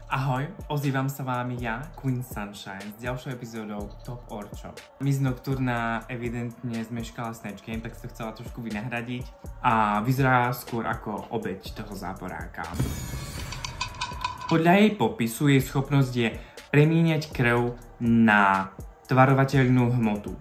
Ahoj, ozývam sa vám ja, Queen Sunshine, s ďalšou epizódou Top or Chop. Miss Nocturna evidentne zmeškala Snatch Game, tak si to chcela trošku vynahradiť a vyzerá skôr ako obeť toho záporáka. Podľa jej popisu jej schopnosť je premieňať krv na tvarovateľnú hmotu.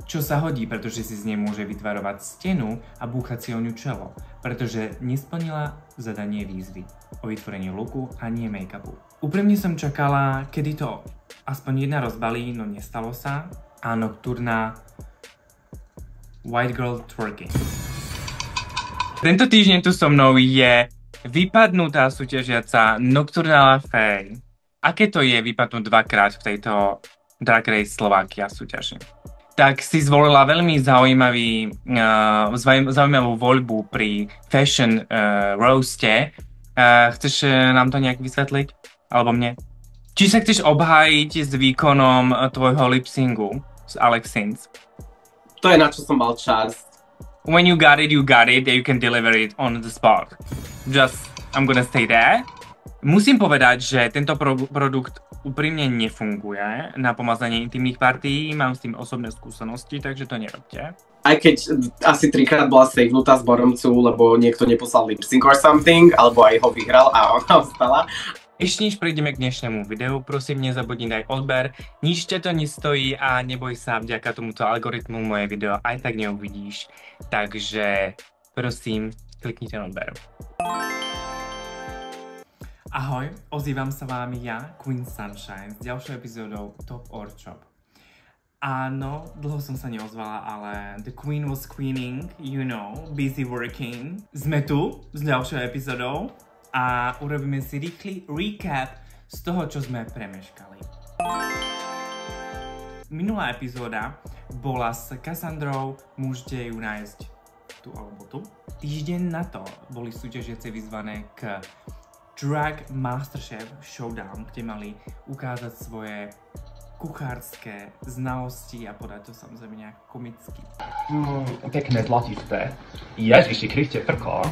Čo sa hodí, pretože si z nej môže vytvarovať stenu a búchať si o ňu čelo, pretože nesplnila zadanie výzvy o vytvorenie looku a nie make-upu. Úprimne som čakala, kedy to aspoň jedna rozbalí, no nestalo sa a Nocturna White Girl Twerking. Tento týždeň tu so mnou je vypadnutá súťažiaca Nocturna Le Fay. Aké to je vypadnúť dvakrát v tejto Drag Race Slovakia súťaži? Tak si zvolila veľmi zaujímavú voľbu pri fashion roaste. Chceš nám to nejak vysvetliť? Alebo mne? Či sa chceš obhájiť s výkonom tvojho lip-syngu z Alex Sins? To je na čo som mal čas. When you got it, and you can deliver it on the spot. I'm gonna stay there. Musím povedať, že tento produkt úprimne nefunguje na pomazanie intimných partií, mám s tým osobné skúsenosti, takže to nerobte. Aj keď asi 3-krát bola savenutá z Boromcu, lebo niekto neposlal lip sync or something, alebo aj ho vyhral a ona ostala. Ešte než prejdeme k dnešnému videu, prosím nezabudni dať odber, nič ťa to nestojí a neboj sa, vďaka tomuto algoritmu moje video aj tak neuvidíš. Takže prosím, klikni ten odber. Ahoj, ozývam sa vám ja, Queen Sunshine, s ďalšou epizódou Top or Chop. Áno, dlho som sa neozvala, ale the Queen was queening, you know, busy working. Sme tu s ďalšou epizódou a urobíme si rýchly recap z toho, čo sme premeškali. Minulá epizóda bola s Cassandrou, môžete ju nájsť tu alebo tu. Týždeň na to boli súťažiaci vyzvané k Drag Masterchef Showdown, kde mali ukázať svoje kuchárske znalosti a podať to samozrejme nejak komicky. Pekné zlatisté. Ježiši Kriste, prko.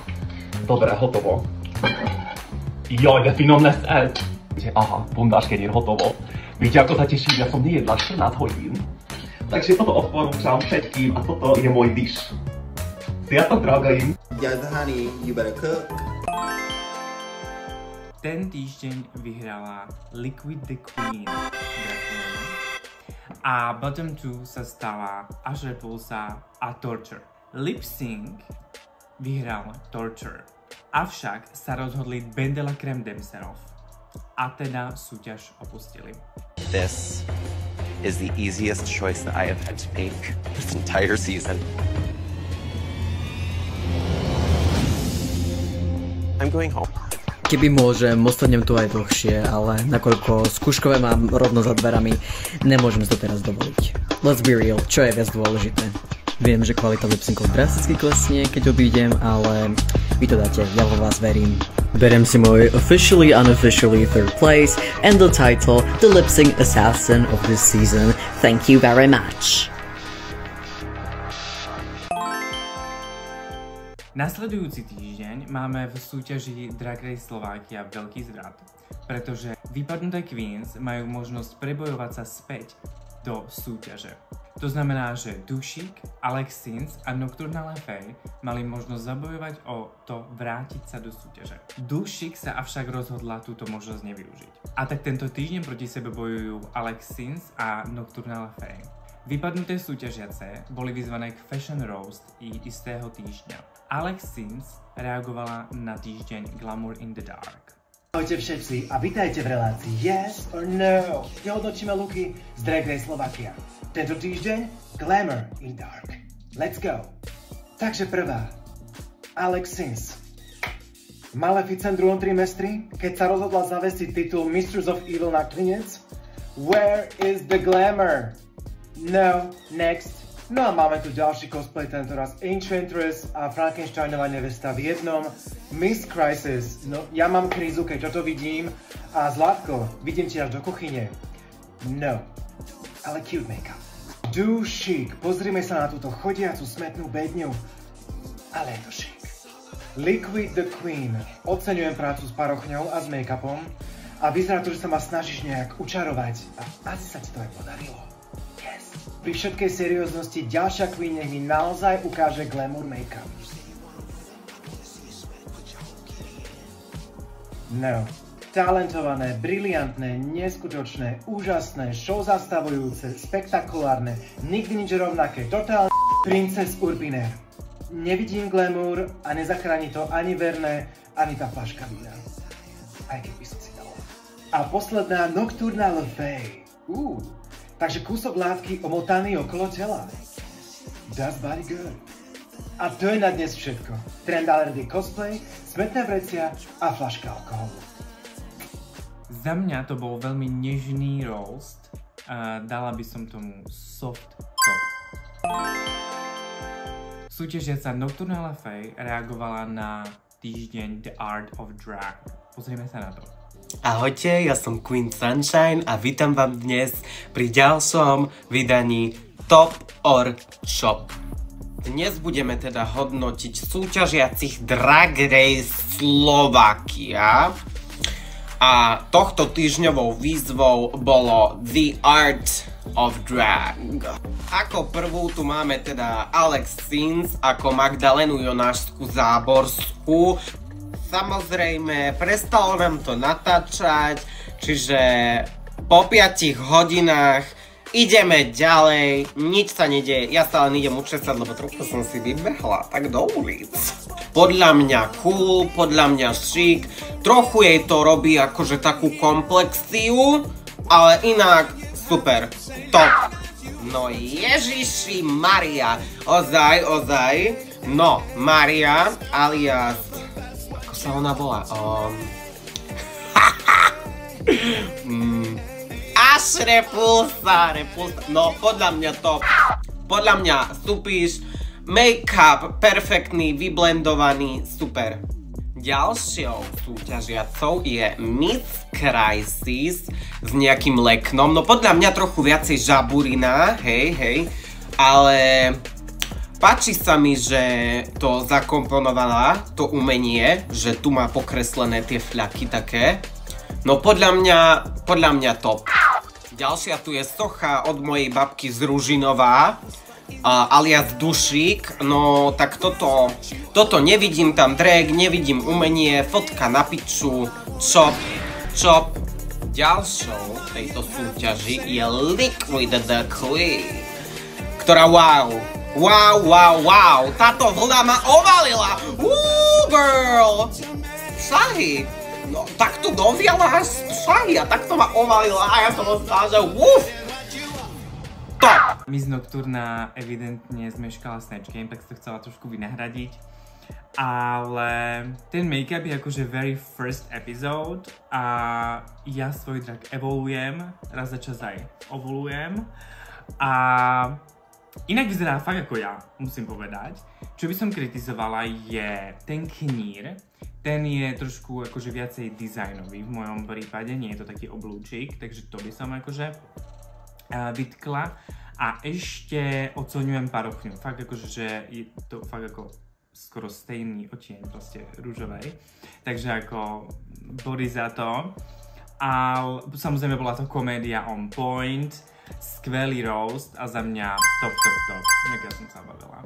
Dobre, hotovo. Joj, finomné set. Aha, bundáš, keď je hotovo. Viete, ako sa teším, ja som nejedla 14 hodín. Takže toto odporúčam všetkým a toto je môj dish. Sviatok, dragajím. Yes, honey, you better cook. Ten týždeň vyhrala Liquid the Queen a bottom 2 sa stala Asha Repulsa a Torture. Lip Sync vyhral Torture, avšak sa rozhodli Ben de la Creme themselves a teda súťaž opustili. This is the easiest choice that I have had to make this entire season. I'm going home. Keby môžem, ostanem tu aj dlhšie, ale nakoľko skúškové mám rovno za dverami, nemôžem si to teraz dovoliť. Let's be real, čo je viac dôležité? Viem, že kvalita lip-syncov drasticky klesne, keď odídem, ale vy to dáte, ja vo vás verím. Beriem si môj officially unofficially third place and the title The Lip-Sync Assassin of this season. Thank you very much. Nasledujúci týždeň máme v súťaži Drag Race Slovakia veľký zvrat, pretože vypadnuté queens majú možnosť prebojovať sa späť do súťaže. To znamená, že Dushik, Alex Sins a Nocturna Le Fay mali možnosť zabojovať o to vrátiť sa do súťaže. Dushik sa avšak rozhodla túto možnosť nevyužiť. A tak tento týždeň proti sebe bojujú Alex Sins a Nocturna Le Fay. Vypadnuté súťažiace boli vyzvané k Fashion Roast istého týždňa. Alex Sins reagovala na týždeň Glamour in the Dark. Ahojte všetci a vítajte v relácii Yes or No, kde hodnotíme looky z Drag Race Slovakia. Tento týždeň Glamour in the Dark. Let's go! Takže prvá, Alex Sins. Maleficent v druhom trimestri, keď sa rozhodla zavesiť titul Mistress of Evil na klinec. Where is the glamour? No, next. No a máme tu ďalší cosplay, tentoraz Enchantress a Frankensteinová nevesta v jednom. Miss Crisis. No, ja mám krízu, keď toto vidím. A Zlatko, vidím ti až do kuchyne. No, ale cute make-up. Dushik, pozrime sa na túto chodiacu smetnú bedňu. Ale je to chic. Liquid the Queen. Oceňujem prácu s parochňou a s make-upom. a vyzerá to, že sa ma snažíš nejak učarovať a asi sa ti to aj podarilo. Yes. Pri všetkej serióznosti ďalšia queen nech mi naozaj ukáže glamour make-up. No. Talentované, briliantné, neskutočné, úžasné, show zastavujúce, spektakulárne, nikdy nič rovnaké, totálne Princess Urbiner. Nevidím glamour a nezachráni to ani Verné, ani tá flaška vína. Aj keď by som si dala. A posledná Nocturna Le Fay. Takže kúsok látky omotaný okolo tela. Does body good. A to je na dnes všetko. Trend alert je cosplay, smetné vrecia a flaška alkoholu. Za mňa to bol veľmi nežný roast. Dala by som tomu soft top. Súťažiaca Nocturna Le Fay reagovala na týždeň The Art of Drag. Pozrieme sa na to. Ahojte, ja som Queen Sunshine a vítam vám dnes pri ďalšom vydaní Top or Chop. Dnes budeme teda hodnotiť súťažiacich Drag Race Slovakia. A tohto týždňovou výzvou bolo The Art of Drag. Ako prvú tu máme teda Alex Sins ako Magdalenu Jonášsku Záborskú. Samozrejme, prestalo nám to natáčať, čiže po 5 hodinách ideme ďalej, nič sa nedieje, ja sa len idem učesať, lebo trochu som si vybehla tak do ulic. Podľa mňa cool, podľa mňa šik, trochu jej to robí akože takú komplexiu, ale inak super, top. No Ježiši Maria, ozaj, no Maria alias, ako sa ona volá? Až repulsa, no podľa mňa top, podľa mňa supíš, make-up perfektný, vyblendovaný, super. Ďalšou súťažiacou je Miss Crisis s nejakým leknom, no podľa mňa trochu viacej žaburina, hej, ale páči sa mi, že to zakomponovala, to umenie, že tu má pokreslené tie fľaky také, no podľa mňa top. Ďalšia tu je socha od mojej babky z Ružinová, alias Dušík, no tak toto nevidím tam drag, nevidím umenie, fotka na piču, chop. Ďalšou tejto súťaži je Liquid the Queen, ktorá wow, táto vlna ma ovalila, girl, šahy, no takto doviala až šahy a takto ma ovalila a ja som ostala, že top! Miss Nocturna evidentne zmeškala Snatch Game, tak si to chcela trošku vynahradiť. Ale ten make-up je akože very first episode a ja svoj drag evolujem, raz za čas aj ovolujem. A inak vyzerá fakt ako ja, musím povedať. Čo by som kritizovala je ten knír. Ten je trošku akože viacej dizajnový v mojom prípade, nie je to taký oblúčik, takže to by som akože vytkla. A ešte oceňujem parochňu, fakt akože, že je to fakt ako skoro stejný odtieň proste rúžovej, takže ako body za to. A samozrejme bola to komédia on point, skvelý roast a za mňa top. Mega som sa bavila.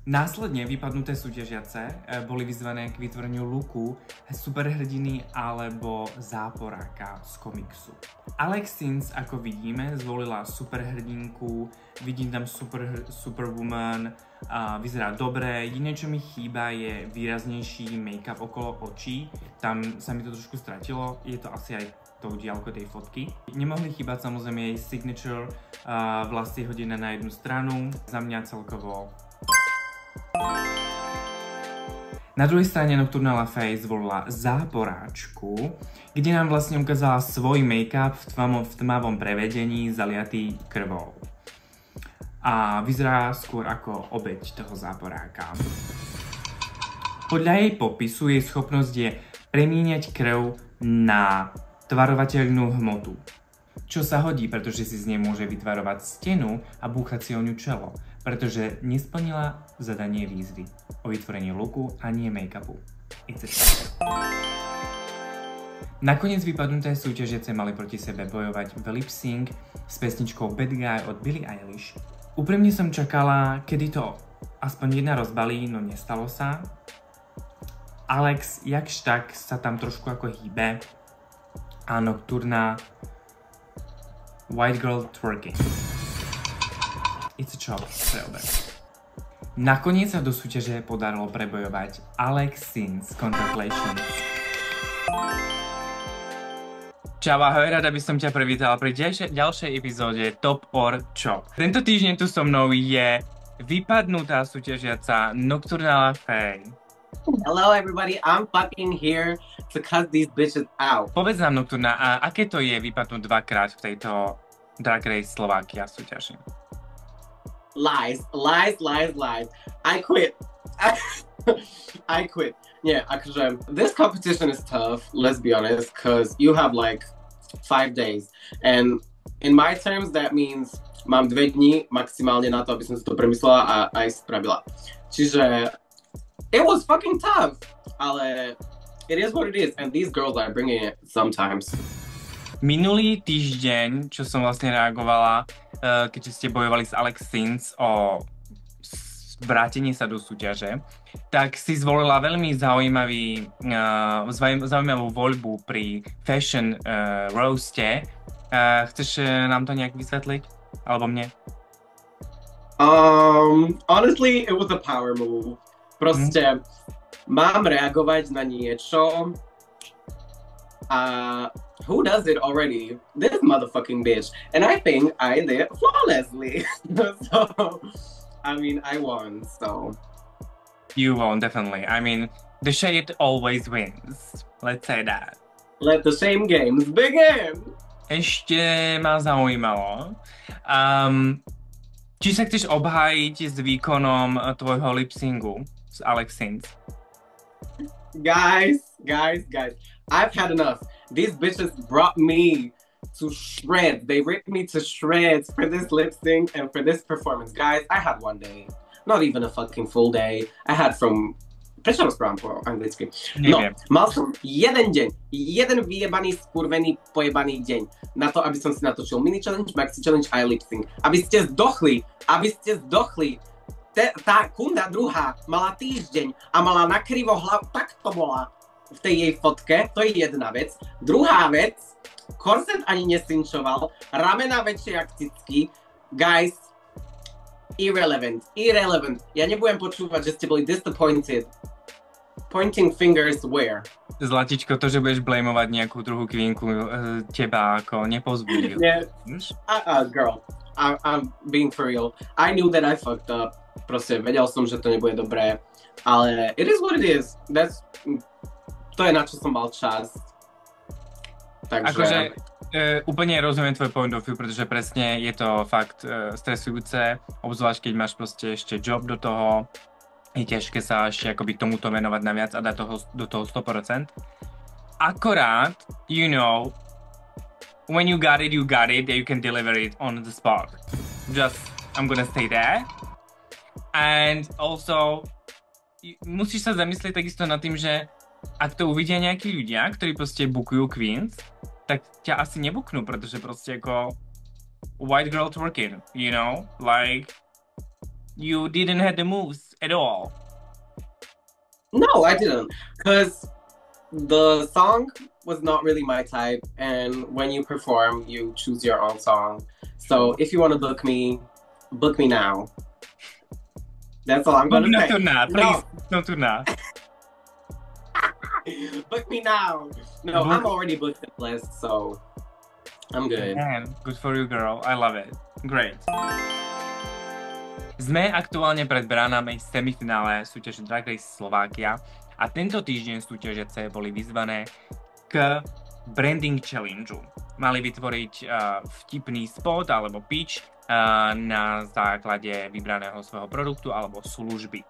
Následne vypadnuté súťažiace boli vyzvané k vytvoreniu looku superhrdiny alebo záporáka z komiksu. Alex Sins, ako vidíme, zvolila superhrdinku, vidím tam superwoman, vyzerá dobre, jediné čo mi chýba je výraznejší make-up okolo očí, tam sa mi to trošku stratilo, je to asi aj tou diaľkou tej fotky. Nemohli chýbať samozrejme jej signature, vlasy hodené na jednu stranu, za mňa celkovo. Na druhej strane Nocturna Le Fay zvolila záporáčku, kde nám vlastne ukázala svoj make-up v tmavom prevedení zaliatý krvou. A vyzerá skôr ako obeť toho záporáka. Podľa jej popisu jej schopnosť je premieňať krv na tvarovateľnú hmotu. Čo sa hodí, pretože si z nej môže vytvarovať stenu a búchať si o ňu čelo, pretože nesplnila zadanie výzvy o vytvorenie looku a nie make-upu. It's a Nakoniec vypadnuté súťažiace mali proti sebe bojovať v lip sync s pesničkou Bad Guy od Billie Eilish. Úprimne som čakala, kedy to aspoň jedna rozbalí, no nestalo sa. Alex jakž tak sa tam trošku ako hýbe a Nocturna White Girl Twerking. It's a chop, pre obe. Nakoniec sa do súťaže podarilo prebojovať Alex Sins Contemplations. Čau, ahoj, rada by som ťa privítala pri ďalšej epizóde Top or Chop. Tento týždeň tu so mnou je vypadnutá súťažiaca Nocturnal Faye. Hello everybody, I'm fucking here to cut these bitches out. Povedz nám, Nocturna, a aké to je vypadnúť dvakrát v tejto Drag Race Slovakia súťaži? Lies. I quit. I quit. Yeah, akože, this competition is tough, let's be honest, because you have like 5 days. And in my terms, that means mám 2 dní maximálne na to, aby som si to premyslela a aj spravila. Čiže it was fucking tough, ale it is what it is, and these girls are bringing it sometimes. Minulý týždeň, čo som vlastne reagovala, keďže ste bojovali s Alex Sins o vrátenie sa do súťaže, tak si zvolila veľmi zaujímavú voľbu pri Fashion Roaste. Chceš nám to nejak vysvetliť? Alebo mne? Honestly, it was a power move. Proste mám reagovať na niečo a who does it already? This motherfucking bitch. And I think I did flawlessly. So I mean, I won, so. You won, definitely. I mean, the shade always wins. Let's say that. Let the shame games begin! Ešte ma zaujímalo, či sa chceš obhájiť s výkonom tvojho lip-syngu s Alex Sins? Guys, I've had enough. These bitches brought me to shreds. They ripped me to shreds for this lip sync and for this performance. Guys, I had 1 day. Not even a fucking full day. I had from... Prečo rozprávam po anglicky? No, mal som jeden deň. Jeden vyjebaný, skurvený, pojebaný deň. Na to, aby som si natočil mini challenge, maxi challenge a lip sync. Aby ste zdochli. Tá kunda druhá mala týždeň a mala nakrivo hlavu. Tak to bola v tej jej fotke. To je jedna vec. Druhá vec, korset ani nesinčoval, ramena väčšie jak cicky. Guys, irrelevant. Ja nebudem počúvať, že ste boli disappointed. Pointing fingers where? Zlatičko, to, že budeš blamovať nejakú druhú kvínku, teba ako nepozbudil. Yeah. Girl, I'm being for real. I knew that I fucked up. Proste vedel som, že to nebude dobré. Ale it is what it is. To je na čo som mal čas. Takže... Akože úplne rozumiem tvoj point of view, pretože presne je to fakt stresujúce, obzvlášť keď máš proste ešte job do toho, je ťažké sa ešte akoby tomuto venovať naviac a dať do toho 100%. Akorát, you know, when you got it, that you can deliver it on the spot. Just, I'm gonna stay there. And also, musíš sa zamyslieť takisto nad tým, že ak to uvidia nejakí ľudia, ktorí proste bookujú queens, tak ťa asi nebuknú, pretože proste ako white girl twerking, you know? Like, you didn't have the moves at all. No, I didn't. Because the song was not really my type, and when you perform, you choose your own song. So if you want to book me now. That's all I'm gonna say. Please, no. Book me now. No, I'm already booked at list, so I'm good. Man, good for you, girl. I love it. Great. Sme aktuálne pred bránami semifinále súťaže Drag Race Slovakia a tento týždeň súťažiace boli vyzvané k branding challengeu. Mali vytvoriť vtipný spot alebo pitch na základe vybraného svojho produktu alebo služby.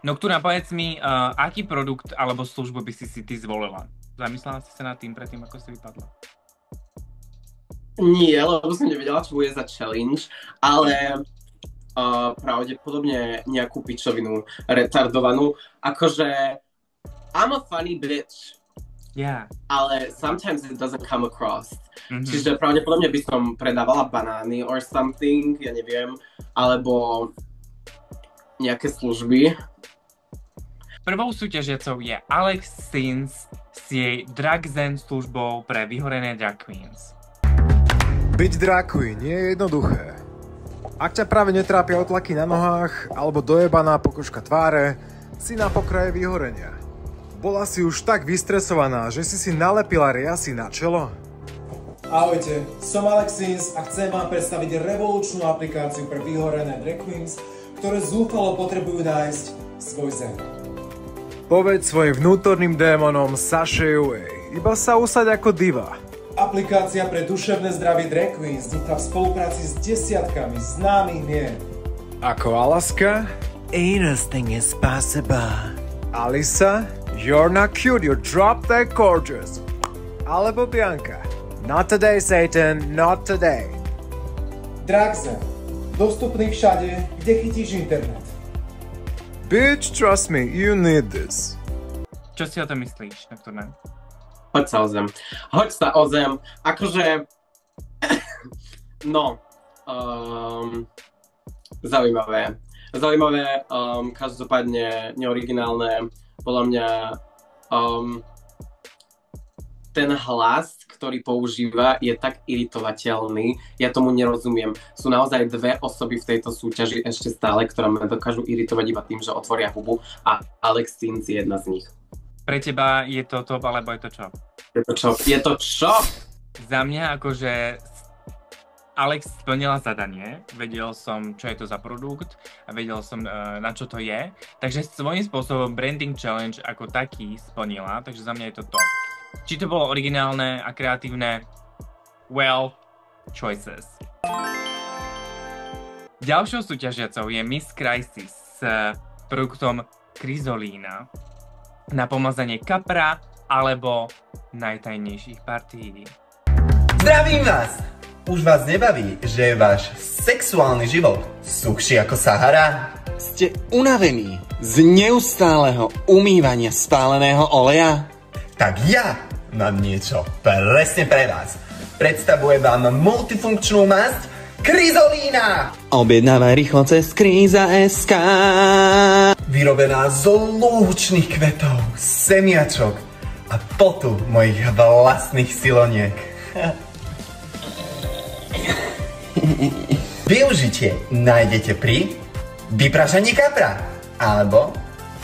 Nocturna, povedz mi, aký produkt alebo službu by si ty zvolila? Zamyslela si sa nad tým predtým, ako si vypadla? Nie, lebo som nevedela, čo bude za challenge, ale pravdepodobne nejakú pičovinu retardovanú. Akože, I'm a funny bitch. Yeah. Ale sometimes it doesn't come across. Čiže pravdepodobne by som predávala banány or something, ja neviem, alebo nejaké služby. Prvou súťažiacou je Alex Sins s jej Drag Zen službou pre vyhorené drag queens. Byť drag queen nie je jednoduché. Ak ťa práve netrápia otlaky na nohách alebo dojebaná pokožka tváre, si na pokraji vyhorenia. Bola si už tak vystresovaná, že si nalepila riasy na čelo? Ahojte, som Alex Sins a chcem vám predstaviť revolučnú aplikáciu pre vyhorené drag queens, ktoré zúfalo potrebujú nájsť svoj zen. Povedz svojim vnútorným démonom Sashay Away, iba sa usaď ako diva. Aplikácia pre duševné zdravie drag queens vznikla v spolupráci s desiatkami známych mien. Ako Alaska? Anything is possible. Alisa? You're not cute, you're drop dead gorgeous. Alebo Bianca. Not today, Satan, not today. Drag Zen. Dostupný všade, kde chytíš internet. Bitch, trust me, you need this. Čo si o tom myslíš, Nocturne? Hoď sa o zem. Akože... no. Zaujímavé. Každopádne neoriginálne. Podľa mňa ten hlas, ktorý používa, je tak iritovateľný. Ja tomu nerozumiem. Sú naozaj dve osoby v tejto súťaži ešte stále, ktoré ma dokážu iritovať iba tým, že otvoria hubu a Alex Sins je jedna z nich. Pre teba je to top, alebo je to čo? Je to čo? Za mňa akože Alex splnila zadanie, vedel som, čo je to za produkt a vedel som, na čo to je. Takže svojím spôsobom branding challenge ako taký splnila, takže za mňa je to top. Či to bolo originálne a kreatívne? Well, choices. Ďalšou súťažiacou je Miss Crisis s produktom Krizolína na pomazanie kapra alebo najtajnejších partií. Zdravím vás! Už vás nebaví, že je váš sexuálny život suchší ako Sahara? Ste unavení z neustáleho umývania spáleného oleja? Tak ja mám niečo presne pre vás. Predstavujem vám multifunkčnú masť Krizolína! Objednávaj rýchlo cez Kríza.sk. Vyrobená z lúčných kvetov, semiačok a potu mojich vlastných siloniek. Využitie nájdete pri vypražaní kapra alebo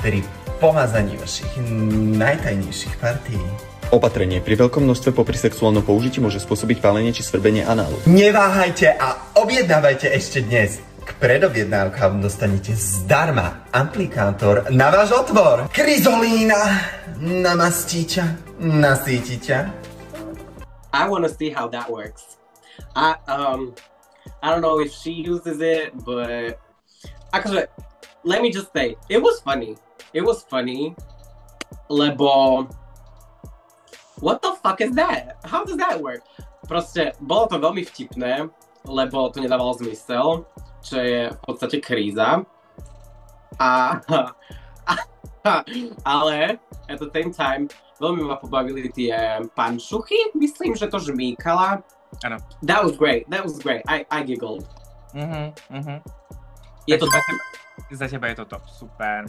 pri pomazaní vašich najtajnejších partií. Opatrenie pri veľkom množstve popri sexuálnom použití môže spôsobiť pálenie či svrbenie análu. Neváhajte a objednávajte ešte dnes. K predobjednávkám dostanete zdarma aplikátor na váš otvor. Krizolína namastí ťa, nasíti ťa. I wanna see how that works. I don't know if she uses it, but akože, let me just say, it was funny. It was funny, lebo what the fuck is that? How does that work? Proste, bolo to veľmi vtipné, lebo to nedávalo zmysel, čo je v podstate kríza. Ale at the same time, veľmi ma pobavili tie pančuchy, myslím, že to žmýkala. Áno. That was great. I giggled. Je to tak. Za teba je to top, super.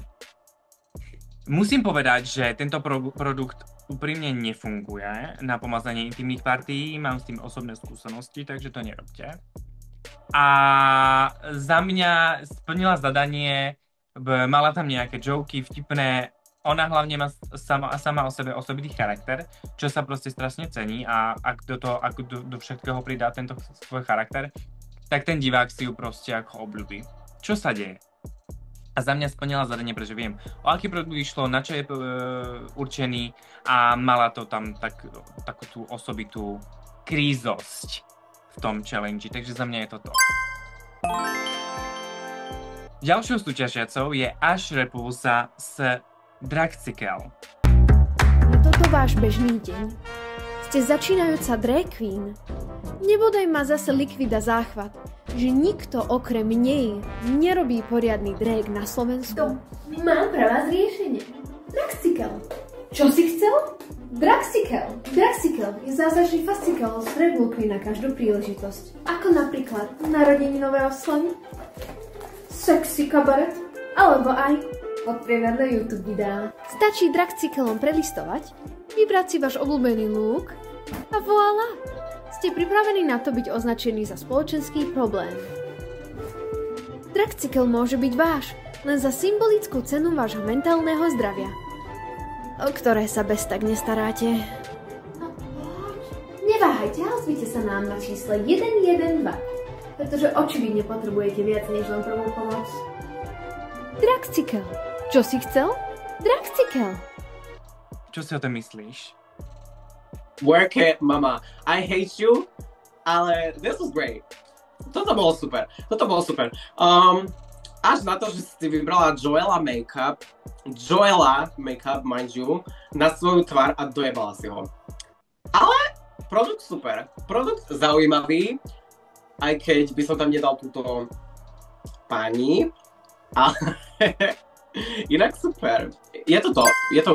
Musím povedať, že tento produkt úprimne nefunguje na pomazanie intimných partií, mám s tým osobné skúsenosti, takže to nerobte. A za mňa splnila zadanie, mala tam nejaké joky, vtipné, ona hlavne má sama o sebe osobitý charakter, čo sa proste strašne cení a ak do všetkého pridá tento svoj charakter, tak ten divák si ju proste ako obľúbi. Čo sa deje? A za mňa splnila zadanie, pretože viem, o aký produkt išlo, na čo je určený a mala to tam takú tú osobitú krízosť v tom challenge, takže za mňa je to to. Ďalšou súťažiacou je Ash Repulsa s Dragcycle. Je toto váš bežný deň? Ste začínajúca drag queen? Nebodaj ma zase likvida záchvat, že nikto okrem nej nerobí poriadny drag na Slovensku. Mám pre vás riešenie. Dragcycle. Čo si chcel? Draxikel. Draxikel je zázračný fascikel s predlúkmi na každú príležitosť. Ako napríklad narodeninové oslavy, sexy kabaret, alebo aj odpriemerné YouTube videá. Stačí Draxikelom prelistovať, vybrať si váš obľúbený look a voilà! Ste pripravení na to byť označený za spoločenský problém. Draxikel môže byť váš, len za symbolickú cenu vášho mentálneho zdravia, o ktoré sa bez tak nestaráte. No poď. Neváhajte a ozvite sa nám na čísle 112, pretože očividne potrebujete viac než len prvú pomoc. Draxikel. Čo si chcel? Draxikel. Čo si o tom myslíš? Work it, mama. I hate you, ale this was great. Toto bolo super. Až na to, že si vybrala Joela Makeup, mind you, na svoju tvár a dojebala si ho. Ale produkt super. Produkt zaujímavý, aj keď by som tam nedal túto pani, ale inak super. Je to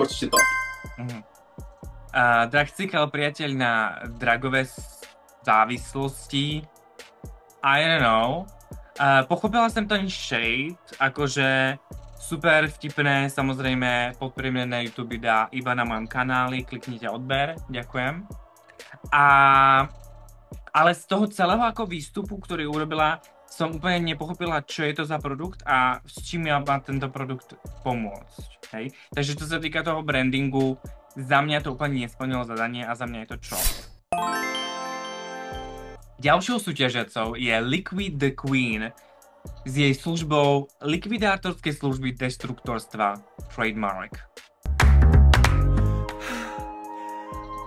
určite to. Draxikel, priateľ na dragové závislosti, I don't know. Pochopila som ten shade, akože super vtipné, samozrejme podporíme na YouTube videa iba na mojom kanáli, kliknite odber, ďakujem. Ale z toho celého ako výstupu, ktorý urobila, som úplne nepochopila, čo je to za produkt a s čím má tento produkt pomôcť. Hej? Takže čo sa týka toho brandingu, za mňa to úplne nesplnilo zadanie a za mňa je to čo. Ďalšou súťažiacou je Liquid the Queen s jej službou likvidátorskej služby destruktorstva Trademark.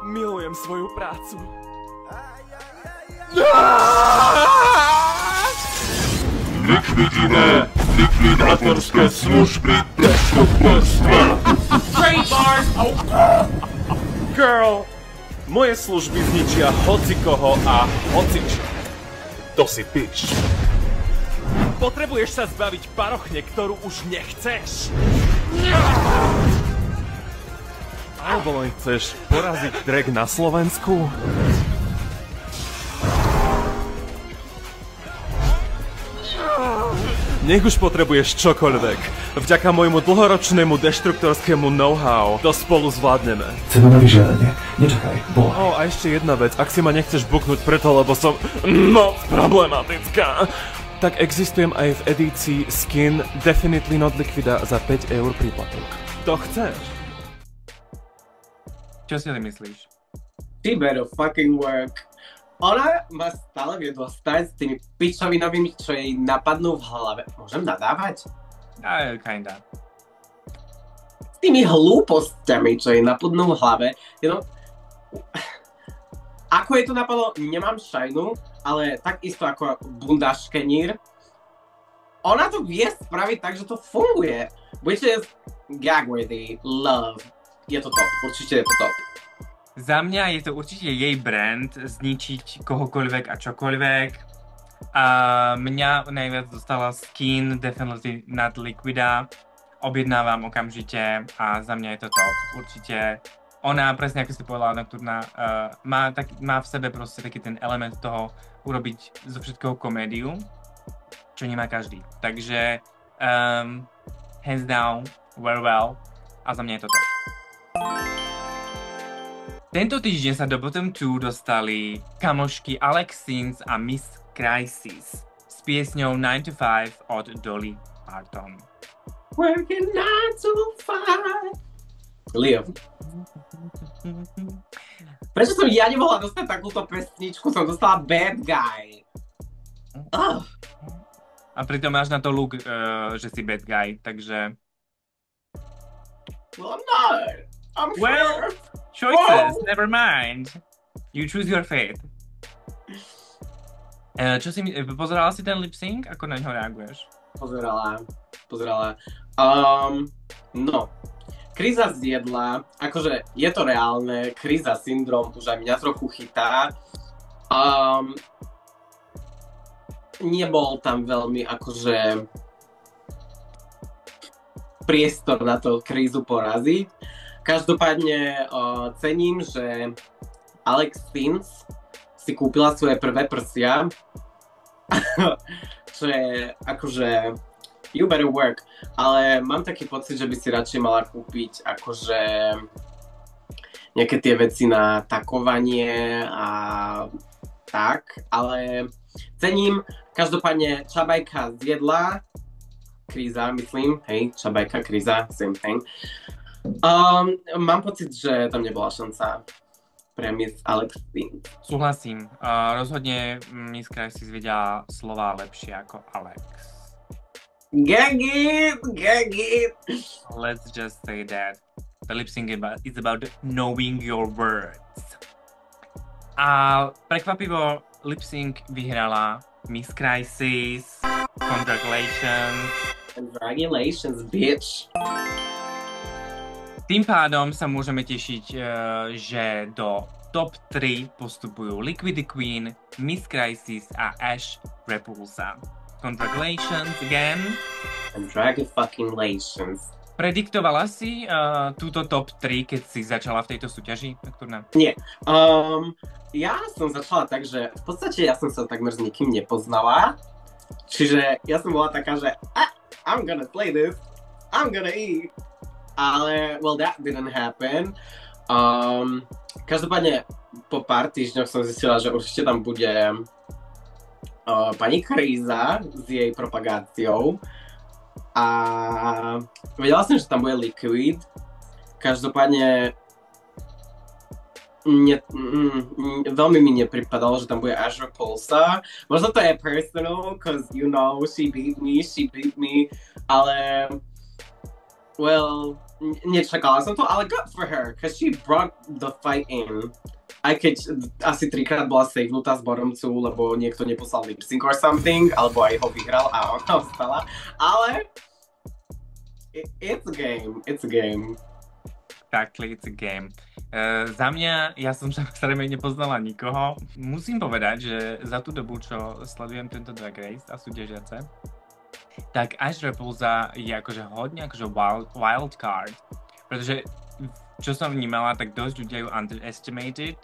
Milujem svoju prácu. Likvidátorské služby destruktorstva. Trademark! Girl, moje služby zničia hocikoho a hocičo. To si pič. Potrebuješ sa zbaviť parochne, ktorú už nechceš. Alebo len chceš poraziť drag na Slovensku? Nech už potrebuješ čokoľvek. Vďaka môjmu dlhoročnému deštruktorskému know-how to spolu zvládneme. Cena na vyžiadanie. Nečakaj, volaj. A ešte jedna vec. Ak si ma nechceš buknúť preto, lebo som moc problematická, tak existujem aj v edícii Skin Definitely Not Liquida za 5 € príplatok. To chceš? Čo si myslíš? She better fucking work. Ona ma stále vie dostať s tými pičovinovými, čo jej napadnú v hlave. Môžem nadávať? Kinda. S tými hlúpostiami, čo jej napadnú v hlave. Ako jej to napadlo, nemám šajnu, ale takisto ako Bunda Škenír. Ona to vie spraviť tak, že to funguje. Which is gag-worthy, love. Je to top, určite je to top. Za mňa je to určite jej brand, zničiť kohokoľvek a čokoľvek. Mňa najviac dostala Skin Definitely Not Liquida. Objednávam okamžite a za mňa je to top. Určite ona, presne ako si povedala, Nocturna, má v sebe proste taký ten element toho urobiť zo všetkého komédiu, čo nemá každý. Takže hands down, very well a za mňa je to top. Tento týždeň sa do Bottom 2 dostali kamošky Alexins a Miss Crisis s piesňou 9 to 5 od Dolly Parton. Working 9 to 5. Liam. Prečo som ja nemohla dostať takúto pesničku? Som dostala Bad Guy. A pritom máš na to look, že si bad guy, takže... Well, I'm not. I'm well, choices, never mind. You choose your fate. Čo si pozerala si ten lip sync? Ako na ňo reaguješ? Pozerala. No. Kríza zjedla, akože je to reálne, kríza syndrom už aj mňa trochu chytá. Nebol tam veľmi akože priestor na to krízu poraziť. Každopádne cením, že Alex Fins si kúpila svoje prvé prsia. Čo je akože you better work. Ale mám taký pocit, že by si radšej mala kúpiť akože nejaké tie veci na takovanie a tak. Ale cením. Každopádne Čabajka zjedla. Kríza, myslím. Hej, Čabajka, kríza, same thing. Mám pocit, že tam nebola šanca pre Miss Alex Fins. Súhlasím. Rozhodne Miss Crisis vedela slova lepšie ako Alex. Gag it! Let's just say that. The lip sync is about knowing your words. A prekvapivo lip sync vyhrala Miss Crisis. Congratulations. Congratulations, bitch. Tým pádom sa môžeme tešiť, že do top 3 postupujú Liquid Queen, Miss Crisis a Ash Repulsa. Congratulations again. Congratulations. Prediktovala si túto top 3, keď si začala v tejto súťaži, Nocturna? Nie. Ja som začala tak, že v podstate ja som sa takmer s nikým nepoznala. Čiže ja som bola taká, že I'm gonna play this. I'm gonna eat. Ale, well, that didn't happen. Každopádne po pár týždňoch som zistila, že určite tam bude pani Kríza s jej propagáciou. A vedela som, že tam bude Liquid. Každopádne veľmi mi nepripadalo, že tam bude Ash Repulsa. Možno to je personal, cause you know, she beat me, ale well, nečakala som to, ale good for her, cause she brought the fight in. Aj keď asi 3-krát bola savenutá z boromcu, lebo niekto neposlal lip sync or something, alebo aj ho vyhral a ona ostala. Ale it's a game. Exactly, it's a game. Za mňa, ja som samozrejme nepoznala nikoho. Musím povedať, že za tú dobu, čo sledujem tento Drag Race a súťažiace, tak Ash Repulsa je akože hodne akože wild card. Pretože čo som vnímala, tak dosť ľudia ju underestimated.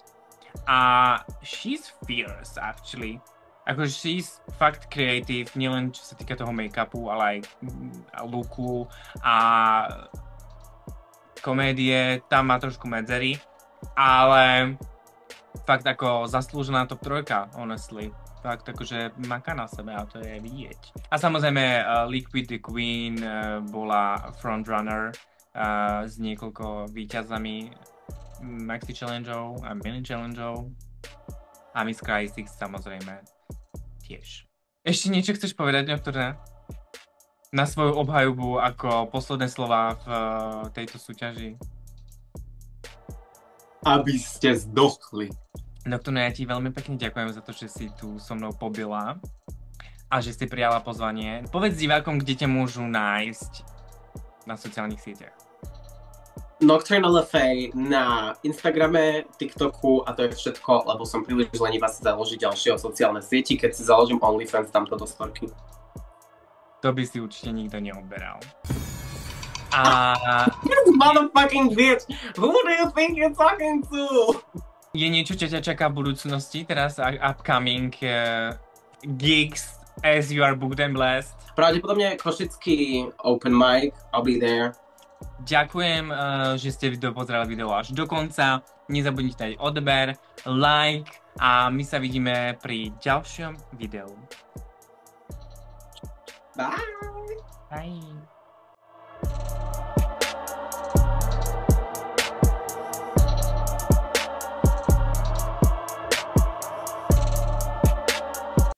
A she's fierce actually. Akože she's fakt creative, nielen čo sa týka toho make-upu, ale aj looku a komédie, tam má trošku medzery, ale fakt ako zaslúžená top 3, honestly. Fakt akože maká na sebe a to je vidieť. A samozrejme Liquid Queen bola frontrunner s niekoľko víťazami Maxi Challengeov a Mini Challengeov a Miss Crisis samozrejme tiež. Ešte niečo chceš povedať, Nocturna? Na svoju obhajobu ako posledné slova v tejto súťaži? Aby ste zdochli. Nocturna, ja ti veľmi pekne ďakujem za to, že si tu so mnou pobila a že si prijala pozvanie. Povedz divákom, kde ťa môžu nájsť na sociálnych sieťach. Nocturnal LFA na Instagrame, TikToku a to je všetko, lebo som príliš lenivá si založiť ďalšie sociálne sieti, keď si založím OnlyFans, tam to do storky. To by si určite nikto neodberal. A... Motherfucking bitch! Who do you think you're talking to? Je niečo, čo ťa čaká v budúcnosti, teraz upcoming gigs as you are booked and blessed? Pravdepodobne košický open mic, I'll be there. Ďakujem, že ste dopozerali video až do konca. Nezabudnite dať odber, like a my sa vidíme pri ďalšom videu. Bye! Bye!